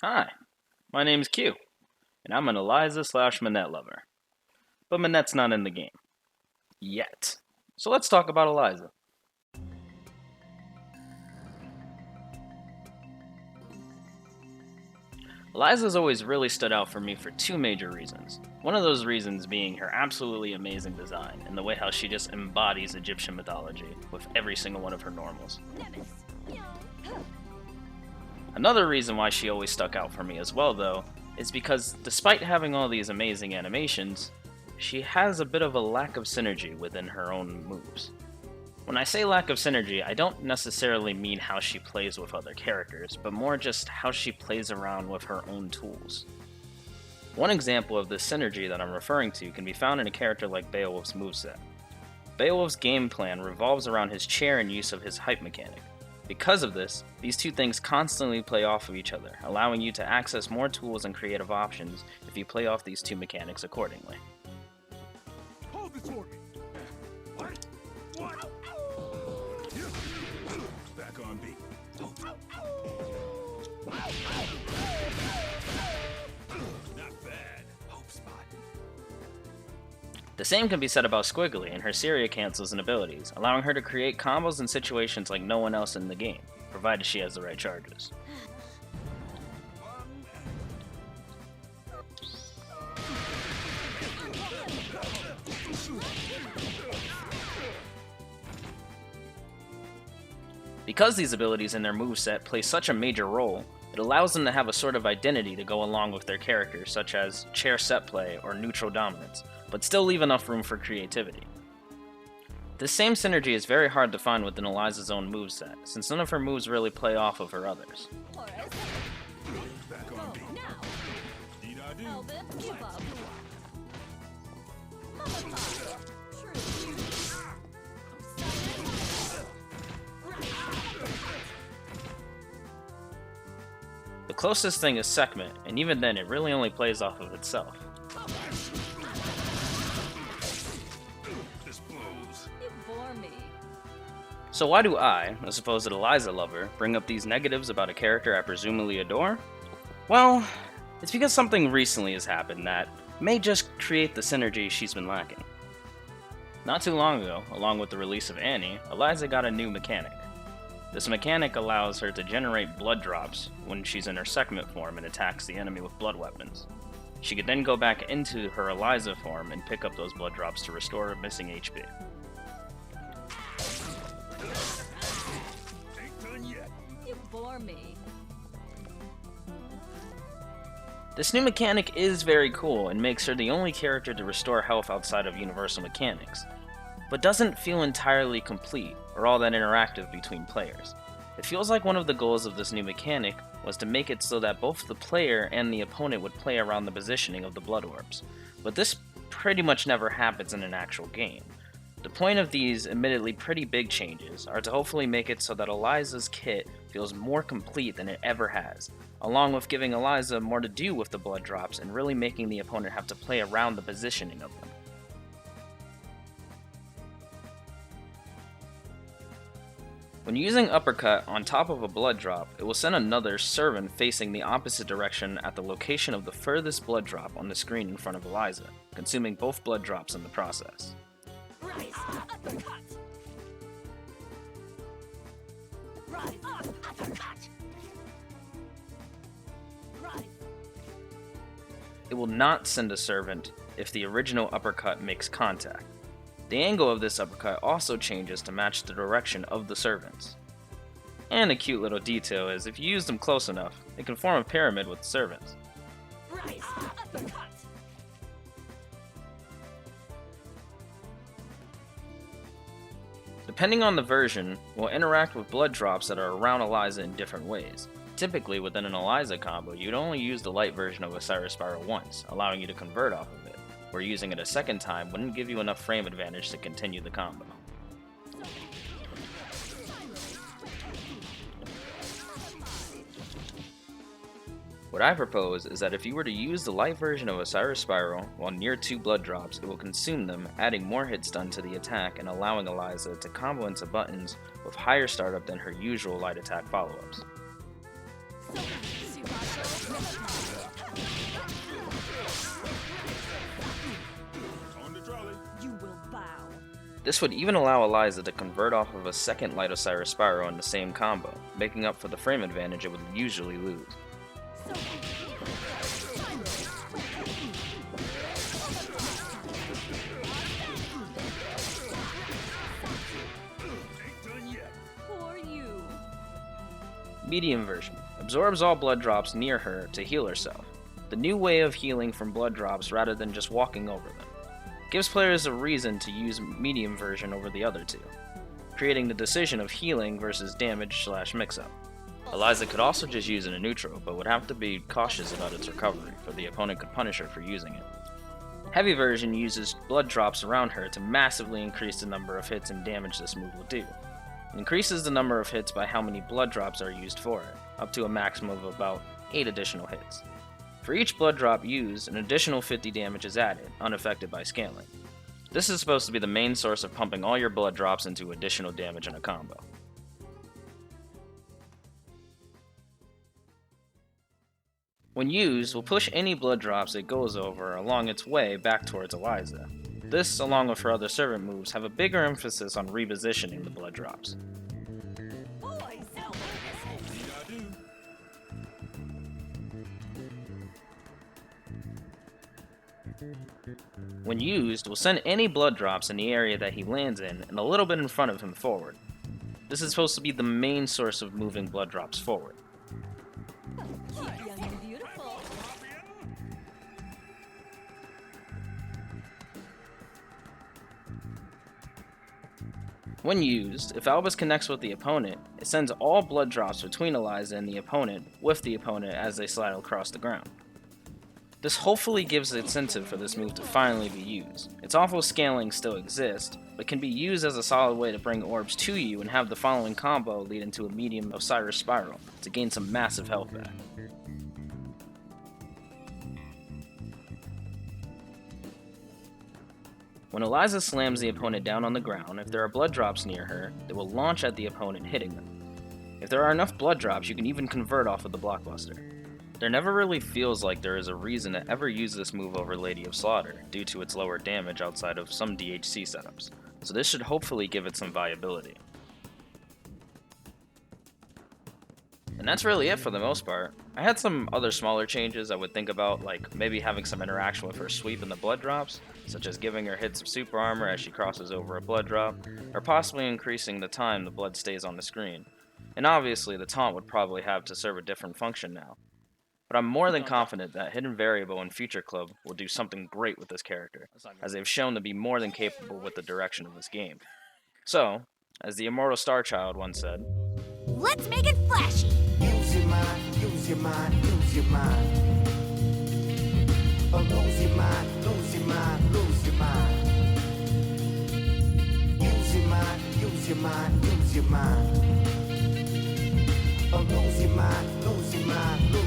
Hi, my name's Q, and I'm an Eliza slash Manette lover. But Manette's not in the game. Yet. So let's talk about Eliza. Eliza's always really stood out for me for two major reasons. One of those reasons being her absolutely amazing design and the way how she just embodies Egyptian mythology with every single one of her normals. Another reason why she always stuck out for me as well, though, is because despite having all these amazing animations, she has a bit of a lack of synergy within her own moves. When I say lack of synergy, I don't necessarily mean how she plays with other characters, but more just how she plays around with her own tools. One example of this synergy that I'm referring to can be found in a character like Beowulf's moveset. Beowulf's game plan revolves around his chair and use of his hype mechanic. Because of this, these two things constantly play off of each other, allowing you to access more tools and creative options if you play off these two mechanics accordingly. Hold this organ. What? Back on beat. Not bad. Hope spot. The same can be said about Squiggly and her Syria cancels and abilities, allowing her to create combos in situations like no one else in the game, provided she has the right charges. Because these abilities in their moveset play such a major role, it allows them to have a sort of identity to go along with their characters, such as chair set play or neutral dominance, but still leave enough room for creativity. This same synergy is very hard to find within Eliza's own moveset, since none of her moves really play off of her others. Back on beat. Dee-da-doo. Elbit, give up. The closest thing is Sekhmet, and even then it really only plays off of itself. This blows. You bore me. So why do I, a supposed Eliza lover, bring up these negatives about a character I presumably adore? Well, it's because something recently has happened that may just create the synergy she's been lacking. Not too long ago, along with the release of Annie, Eliza got a new mechanic. This mechanic allows her to generate blood drops when she's in her Sekhmet form and attacks the enemy with blood weapons. She could then go back into her Eliza form and pick up those blood drops to restore her missing HP. Ain't done yet. You bore me. This new mechanic is very cool and makes her the only character to restore health outside of universal mechanics, but doesn't feel entirely complete or all that interactive between players. It feels like one of the goals of this new mechanic was to make it so that both the player and the opponent would play around the positioning of the blood orbs, but this pretty much never happens in an actual game. The point of these admittedly pretty big changes are to hopefully make it so that Eliza's kit feels more complete than it ever has, along with giving Eliza more to do with the blood drops and really making the opponent have to play around the positioning of them. When using Uppercut on top of a blood drop, it will send another servant facing the opposite direction at the location of the furthest blood drop on the screen in front of Eliza, consuming both blood drops in the process. Rise, uppercut. Rise, uppercut. Rise. It will not send a servant if the original uppercut makes contact. The angle of this uppercut also changes to match the direction of the servants. And a cute little detail is if you use them close enough, it can form a pyramid with the servants. Rise, uppercut. Depending on the version, we'll interact with blood drops that are around Eliza in different ways. Typically, within an Eliza combo, you'd only use the light version of Osiris Spiral once, allowing you to convert off of it, where using it a second time wouldn't give you enough frame advantage to continue the combo. What I propose is that if you were to use the light version of Osiris Spiral while near 2 blood drops, it will consume them, adding more hit stun to the attack and allowing Eliza to combo into buttons with higher startup than her usual light attack follow-ups. Subacho. On the trolley. You will bow. This would even allow Eliza to convert off of a second Light Osiris Spyro in the same combo, making up for the frame advantage it would usually lose. Ain't done yet. For you. Medium version absorbs all blood drops near her to heal herself. The new way of healing from blood drops rather than just walking over them. Gives players a reason to use medium version over the other two, creating the decision of healing versus damage / mix-up. Eliza could also just use it in neutral, but would have to be cautious about its recovery, for the opponent could punish her for using it. Heavy version uses blood drops around her to massively increase the number of hits and damage this move will do. It increases the number of hits by how many blood drops are used for it, up to a maximum of about 8 additional hits. For each blood drop used, an additional 50 damage is added, unaffected by scaling. This is supposed to be the main source of pumping all your blood drops into additional damage in a combo. When used, will push any blood drops it goes over along its way back towards Eliza. This, along with her other servant moves, have a bigger emphasis on repositioning the blood drops. Boys, no witnesses. Need I do? When used, will send any blood drops in the area that he lands in and a little bit in front of him forward. This is supposed to be the main source of moving blood drops forward. Keep young and beautiful. When used, if Albus connects with the opponent, it sends all blood drops between Eliza and the opponent with the opponent as they slide across the ground. This hopefully gives the incentive for this move to finally be used. Its awful scaling still exists, but can be used as a solid way to bring orbs to you and have the following combo lead into a medium Osiris Spiral to gain some massive health back. When Eliza slams the opponent down on the ground, if there are blood drops near her, they will launch at the opponent, hitting them. If there are enough blood drops, you can even convert off of the blockbuster. There never really feels like there is a reason to ever use this move over Lady of Slaughter, due to its lower damage outside of some DHC setups, so this should hopefully give it some viability. And that's really it for the most part. I had some other smaller changes I would think about, like maybe having some interaction with her sweep and the blood drops, such as giving her hits of super armor as she crosses over a blood drop, or possibly increasing the time the blood stays on the screen. And obviously the taunt would probably have to serve a different function now. But I'm more than confident that Hidden Variable and Future Club will do something great with this character, as they've shown to be more than capable with the direction of this game. So, as the immortal Starchild once said, Let's make it flashy. Use your mind, use your mind, use your mind. Oh, lose your mind, lose your mind, lose your mind. Use your mind, use your mind, use your mind. Oh, lose your mind, lose your mind, lose